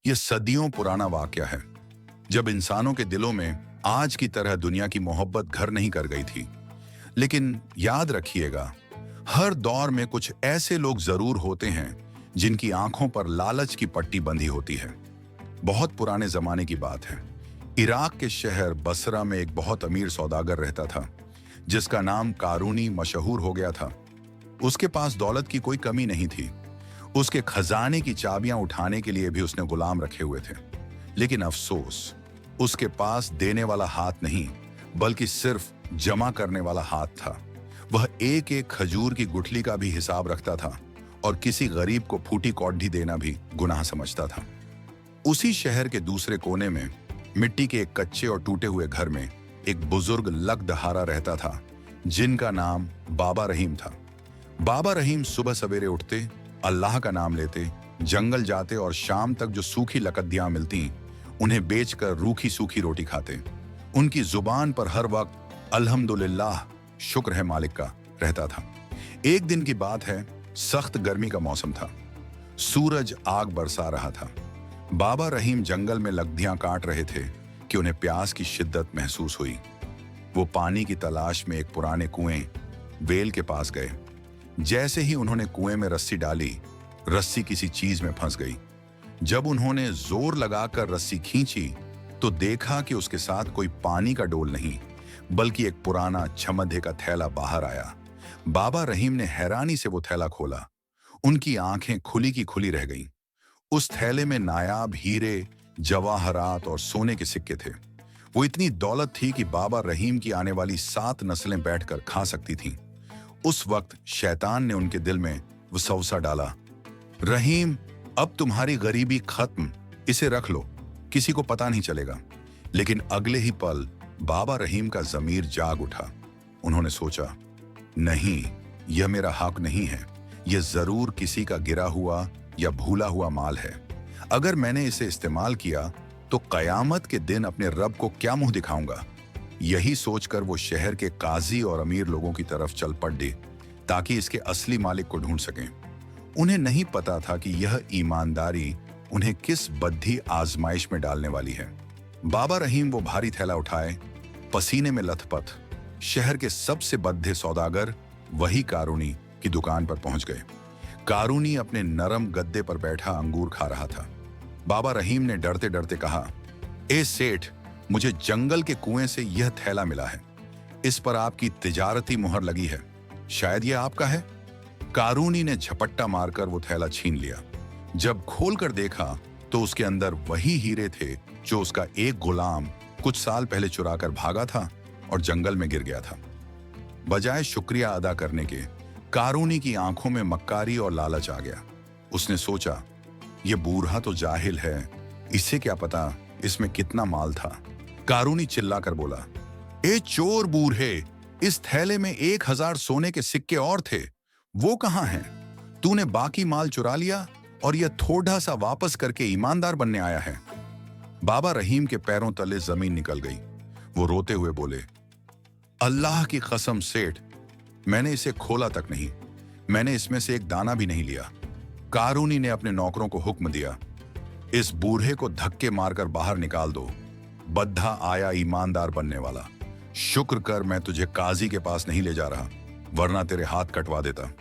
यह सदियों पुराना वाकया है, जब इंसानों के दिलों में आज की तरह दुनिया की मोहब्बत घर नहीं कर गई थी। लेकिन याद रखिएगा, हर दौर में कुछ ऐसे लोग जरूर होते हैं जिनकी आंखों पर लालच की पट्टी बंधी होती है। बहुत पुराने जमाने की बात है। इराक के शहर बसरा में एक बहुत अमीर सौदागर रहता था, जिसका नाम कारूनी मशहूर हो गया था। उसके पास दौलत की कोई कमी नहीं थी। उसके खजाने की चाबियां उठाने के लिए भी उसने गुलाम रखे हुए थे। लेकिन अफसोस, उसके पास देने वाला हाथ नहीं, बल्कि सिर्फ जमा करने वाला हाथ था। वह एक एक खजूर की गुठली का भी हिसाब रखता था और किसी गरीब को फूटी कौडी देना भी गुनाह समझता था। उसी शहर के दूसरे कोने में मिट्टी के एक कच्चे और टूटे हुए घर में एक बुजुर्ग लकदहारा रहता था, जिनका नाम बाबा रहीम था। बाबा रहीम सुबह सवेरे उठते, अल्लाह का नाम लेते, जंगल जाते और शाम तक जो सूखी लकड़ियां मिलती उन्हें बेचकर रूखी सूखी रोटी खाते। उनकी जुबान पर हर वक्त अल्हम्दुलिल्लाह, शुक्र है मालिक का, रहता था। एक दिन की बात है, सख्त गर्मी का मौसम था। सूरज आग बरसा रहा था। बाबा रहीम जंगल में लकड़ियां काट रहे थे कि उन्हें प्यास की शिद्दत महसूस हुई। वो पानी की तलाश में एक पुराने कुएं वेल के पास गए। जैसे ही उन्होंने कुएं में रस्सी डाली, रस्सी किसी चीज में फंस गई। जब उन्होंने जोर लगाकर रस्सी खींची तो देखा कि उसके साथ कोई पानी का डोल नहीं, बल्कि एक पुराना छमद्धे का थैला बाहर आया। बाबा रहीम ने हैरानी से वो थैला खोला। उनकी आंखें खुली की खुली रह गईं। उस थैले में नायाब हीरे, जवाहरात और सोने के सिक्के थे। वो इतनी दौलत थी कि बाबा रहीम की आने वाली 7 नस्लें बैठकर खा सकती थीं। उस वक्त शैतान ने उनके दिल में वसवसा डाला, रहीम, अब तुम्हारी गरीबी खत्म, इसे रख लो, किसी को पता नहीं चलेगा। लेकिन अगले ही पल बाबा रहीम का जमीर जाग उठा। उन्होंने सोचा, नहीं, यह मेरा हक नहीं है। यह जरूर किसी का गिरा हुआ या भूला हुआ माल है। अगर मैंने इसे इस्तेमाल किया तो कयामत के दिन अपने रब को क्या मुंह दिखाऊंगा। यही सोचकर वो शहर के काजी और अमीर लोगों की तरफ चल पड़े ताकि इसके असली मालिक को ढूंढ सकें। उन्हें नहीं पता था कि यह ईमानदारी उन्हें किस बद्धी आजमाइश में डालने वाली है। बाबा रहीम वो भारी थैला उठाए, पसीने में लथपथ, शहर के सबसे बद्धे सौदागर वही कारूनी की दुकान पर पहुंच गए। कारूनी अपने नरम गद्दे पर बैठा अंगूर खा रहा था। बाबा रहीम ने डरते डरते कहा, ए सेठ, मुझे जंगल के कुएं से यह थैला मिला है। इस पर आपकी तिजारती मुहर लगी है, शायद यह आपका है। कारूनी ने झपट्टा मारकर वो थैला छीन लिया। जब खोलकर देखा तो उसके अंदर वही हीरे थे जो उसका एक गुलाम कुछ साल पहले चुराकर भागा था और जंगल में गिर गया था। बजाय शुक्रिया अदा करने के, कारूनी की आंखों में मक्कारी और लालच आ गया। उसने सोचा, यह बूढ़ा तो जाहिल है, इसे क्या पता इसमें कितना माल था। कारूनी चिल्लाकर बोला, ए चोर बूढ़े, इस थैले में 1000 सोने के सिक्के और थे, वो कहां हैं? तूने बाकी माल चुरा लिया और यह थोड़ा सा वापस करके ईमानदार बनने आया है। बाबा रहीम के पैरों तले जमीन निकल गई। वो रोते हुए बोले, अल्लाह की कसम सेठ, मैंने इसे खोला तक नहीं, मैंने इसमें से एक दाना भी नहीं लिया। कारूनी ने अपने नौकरों को हुक्म दिया, इस बूढ़े को धक्के मारकर बाहर निकाल दो। बद्धा आया ईमानदार बनने वाला। शुक्र कर मैं तुझे काजी के पास नहीं ले जा रहा, वरना तेरे हाथ कटवा देता।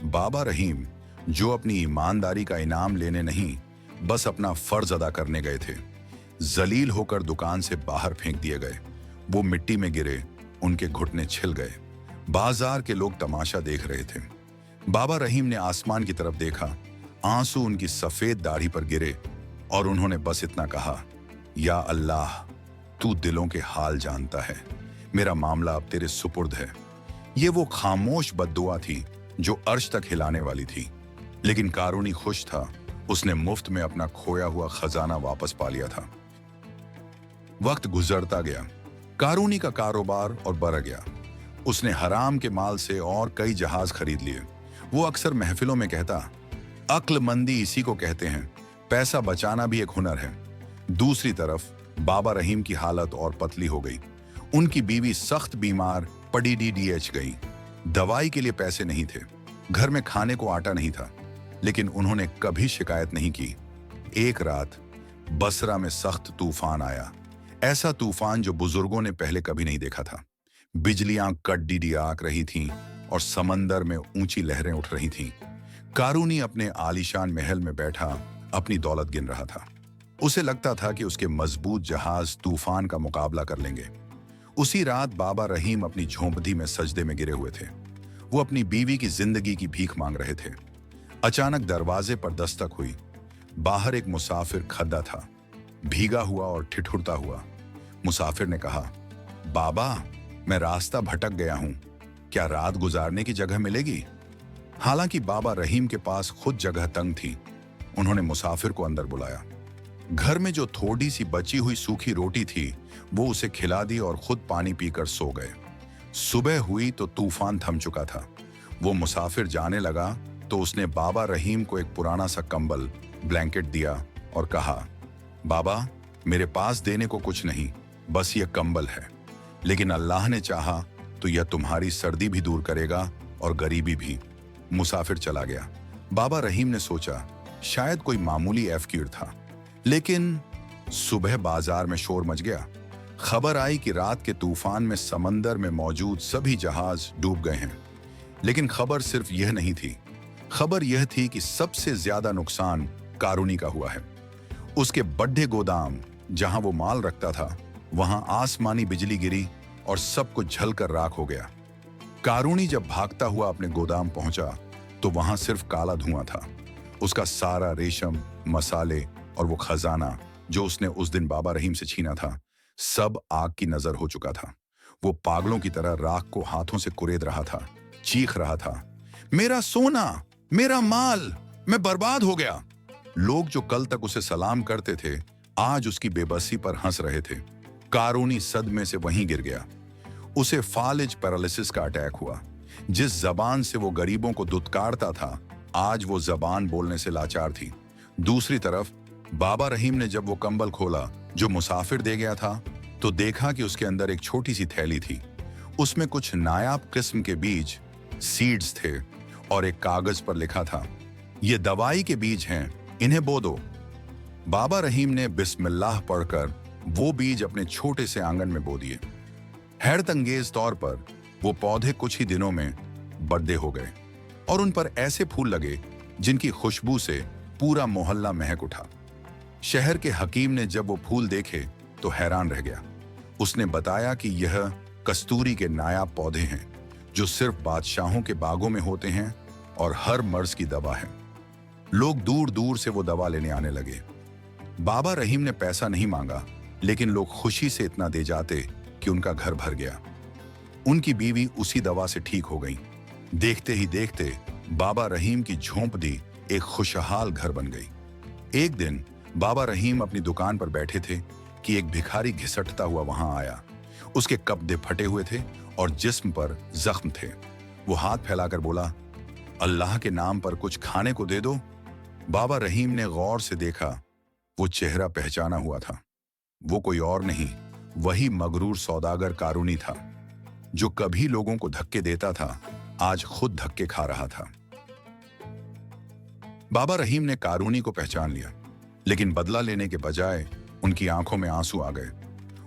बाबा रहीम, जो अपनी ईमानदारी का इनाम लेने नहीं, बस अपना फर्ज अदा करने गए थे, जलील होकर दुकान से बाहर फेंक दिए गए। वो मिट्टी में गिरे, उनके घुटने छिल गए। बाजार के लोग तमाशा देख रहे थे। बाबा रहीम ने आसमान की तरफ देखा, आंसू उनकी सफेद दाढ़ी पर गिरे और उन्होंने बस इतना कहा, या अल्लाह, तू दिलों के हाल जानता है, मेरा मामला अब तेरे सुपुर्द है। ये वो खामोश बद्दुआ थी जो अर्श तक हिलाने वाली थी। लेकिन कारूनी खुश था, उसने मुफ्त में अपना खोया हुआ खजाना वापस पा लिया था। वक्त गुजरता गया, कारूनी का कारोबार और बढ़ गया। उसने हराम के माल से और कई जहाज खरीद लिए। वो अक्सर महफिलों में कहता, अक्लमंदी इसी को कहते हैं, पैसा बचाना भी एक हुनर है। दूसरी तरफ बाबा रहीम की हालत और पतली हो गई। उनकी बीवी सख्त बीमार पड़ी DDH गई। दवाई के लिए पैसे नहीं थे, घर में खाने को आटा नहीं था, लेकिन उन्होंने कभी शिकायत नहीं की। एक रात बसरा में सख्त तूफान आया। ऐसा तूफान जो बुजुर्गों ने पहले कभी नहीं देखा था। बिजलियां कड़डिड़ाक रही थीं और समंदर में ऊंची लहरें उठ रही थीं। कारूनी अपने आलीशान महल में बैठा अपनी दौलत गिन रहा था। उसे लगता था कि उसके मजबूत जहाज तूफान का मुकाबला कर लेंगे। उसी रात बाबा रहीम अपनी झोंपड़ी में सजदे में गिरे हुए थे। वो अपनी बीवी की जिंदगी की भीख मांग रहे थे। अचानक दरवाजे पर दस्तक हुई। बाहर एक मुसाफिर खड़ा था, भीगा हुआ और ठिठुरता हुआ। मुसाफिर ने कहा, बाबा, मैं रास्ता भटक गया हूं, क्या रात गुजारने की जगह मिलेगी? हालांकि बाबा रहीम के पास खुद जगह तंग थी। उन्होंने मुसाफिर को अंदर बुलाया। घर में जो थोड़ी सी बची हुई सूखी रोटी थी वो उसे खिला दी और खुद पानी पीकर सो गए। सुबह हुई तो तूफान थम चुका था। वो मुसाफिर जाने लगा तो उसने बाबा रहीम को एक पुराना सा कंबल, ब्लैंकेट दिया और कहा, बाबा, मेरे पास देने को कुछ नहीं, बस ये कंबल है, लेकिन अल्लाह ने चाहा तो यह तुम्हारी सर्दी भी दूर करेगा और गरीबी भी। मुसाफिर चला गया। बाबा रहीम ने सोचा शायद कोई मामूली एफकीर था, लेकिन सुबह बाजार में शोर मच गया। खबर आई कि रात के तूफान में समंदर में मौजूद सभी जहाज डूब गए हैं। लेकिन खबर सिर्फ यह नहीं थी। खबर यह थी कि सबसे ज्यादा नुकसान कारूनी का हुआ है। उसके बड़े गोदाम जहां वो माल रखता था, वहां आसमानी बिजली गिरी और सब कुछ जलकर राख हो गया। कारूनी जब भागता हुआ अपने गोदाम पहुंचा तो वहां सिर्फ काला धुआं था। उसका सारा रेशम, मसाले और वो खजाना जो उसने उस दिन बाबा रहीम से छीना था, सब आग की नजर हो चुका था। वो पागलों की तरह राख को हाथों से कुरेद रहा था, चीख रहा था, मेरा सोना, मेरा माल, मैं बर्बाद हो गया। लोग जो कल तक उसे सलाम करते थे, आज उसकी बेबसी पर हंस रहे थे। कारूनी सदमे से वहीं गिर गया। उसे फालिज पैरालिसिस का अटैक हुआ। जिस जबान से वो गरीबों को दुत्कारता था, आज वो जबान बोलने से लाचार थी। दूसरी तरफ बाबा रहीम ने जब वो कंबल खोला जो मुसाफिर दे गया था, तो देखा कि उसके अंदर एक छोटी सी थैली थी। उसमें कुछ नायाब किस्म के बीज, सीड्स थे और एक कागज पर लिखा था, ये दवाई के बीज हैं, इन्हें बो दो। बाबा रहीम ने बिस्मिल्लाह पढ़कर वो बीज अपने छोटे से आंगन में बो दिए। हैरत अंगेज तौर पर वो पौधे कुछ ही दिनों में बड़े हो गए और उन पर ऐसे फूल लगे जिनकी खुशबू से पूरा मोहल्ला महक उठा। शहर के हकीम ने जब वो फूल देखे तो हैरान रह गया। उसने बताया कि यह कस्तूरी के नायाब पौधे हैं जो सिर्फ बादशाहों के बागों में होते हैं और हर मर्ज की दवा है। लोग दूर दूर से वो दवा लेने आने लगे। बाबा रहीम ने पैसा नहीं मांगा, लेकिन लोग खुशी से इतना दे जाते कि उनका घर भर गया। उनकी बीवी उसी दवा से ठीक हो गई। देखते ही देखते बाबा रहीम की झोंपड़ी एक खुशहाल घर बन गई। एक दिन बाबा रहीम अपनी दुकान पर बैठे थे कि एक भिखारी घिसटता हुआ वहां आया। उसके कपड़े फटे हुए थे और जिस्म पर जख्म थे। वो हाथ फैलाकर बोला, अल्लाह के नाम पर कुछ खाने को दे दो। बाबा रहीम ने गौर से देखा। वो चेहरा पहचाना हुआ था। वो कोई और नहीं, वही मगरूर सौदागर कारूनी था जो कभी लोगों को धक्के देता था, आज खुद धक्के खा रहा था। बाबा रहीम ने कारूनी को पहचान लिया, लेकिन बदला लेने के बजाय उनकी आंखों में आंसू आ गए।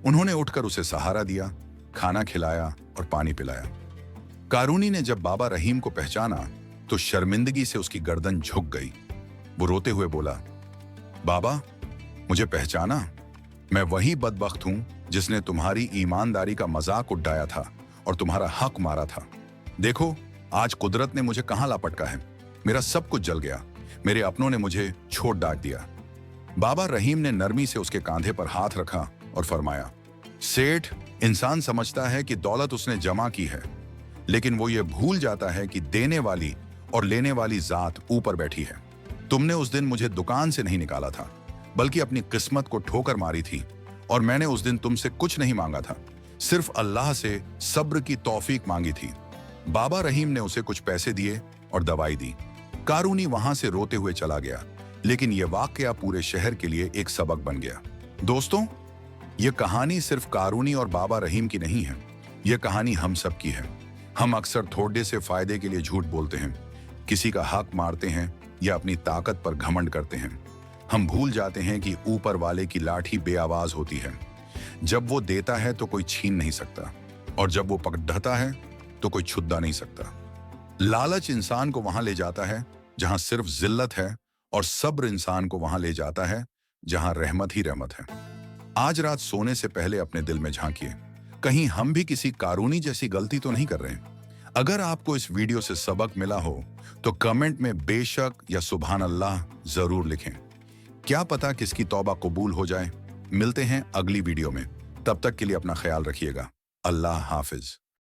उन्होंने उठकर उसे सहारा दिया, खाना खिलाया और पानी पिलाया। कारूनी ने जब बाबा रहीम को पहचाना तो शर्मिंदगी से उसकी गर्दन झुक गई। वो रोते हुए बोला, बाबा, मुझे पहचाना? मैं वही बदबख्त हूं जिसने तुम्हारी ईमानदारी का मजाक उड़ाया था और तुम्हारा हक मारा था। देखो, आज कुदरत ने मुझे कहां लापटका है। मेरा सब कुछ जल गया। मेरे अपनों ने मुझे छोड़ डांट दिया। बाबा रहीम ने नरमी से उसके कांधे पर हाथ रखा और फरमाया, सेठ, इंसान समझता है कि दौलत उसने जमा की है, लेकिन वो ये भूल जाता है कि देने वाली और लेने वाली जात ऊपर बैठी है। तुमने उस दिन मुझे दुकान से नहीं निकाला था, बल्कि अपनी किस्मत को ठोकर मारी थी, और मैंने उस दिन तुमसे कुछ नहीं मांगा था, सिर्फ अल्लाह से सब्र की तौफीक मांगी थी। बाबा रहीम ने उसे कुछ पैसे दिए और दवाई दी। कारूनी वहां से रोते हुए चला गया, लेकिन यह वाकया पूरे शहर के लिए एक सबक बन गया। दोस्तों, यह कहानी सिर्फ कारूनी और बाबा रहीम की नहीं है, यह कहानी हम सब की है। हम अक्सर थोड़े से फायदे के लिए झूठ बोलते हैं, किसी का हक मारते हैं या अपनी ताकत पर घमंड करते हैं। हम भूल जाते हैं कि ऊपर वाले की लाठी बेआवाज होती है। जब वो देता है तो कोई छीन नहीं सकता, और जब वो पकड़ता है तो कोई छुड़ा नहीं सकता। लालच इंसान को वहां ले जाता है जहां सिर्फ जिल्लत है, और सब्र इंसान को वहां ले जाता है जहां रहमत ही रहमत है। आज रात सोने से पहले अपने दिल में झांकिए, कहीं हम भी किसी कारूनी जैसी गलती तो नहीं कर रहे हैं। अगर आपको इस वीडियो से सबक मिला हो तो कमेंट में बेशक या सुभान अल्लाह जरूर लिखें। क्या पता किसकी तौबा कबूल हो जाए। मिलते हैं अगली वीडियो में, तब तक के लिए अपना ख्याल रखिएगा। अल्लाह हाफिज।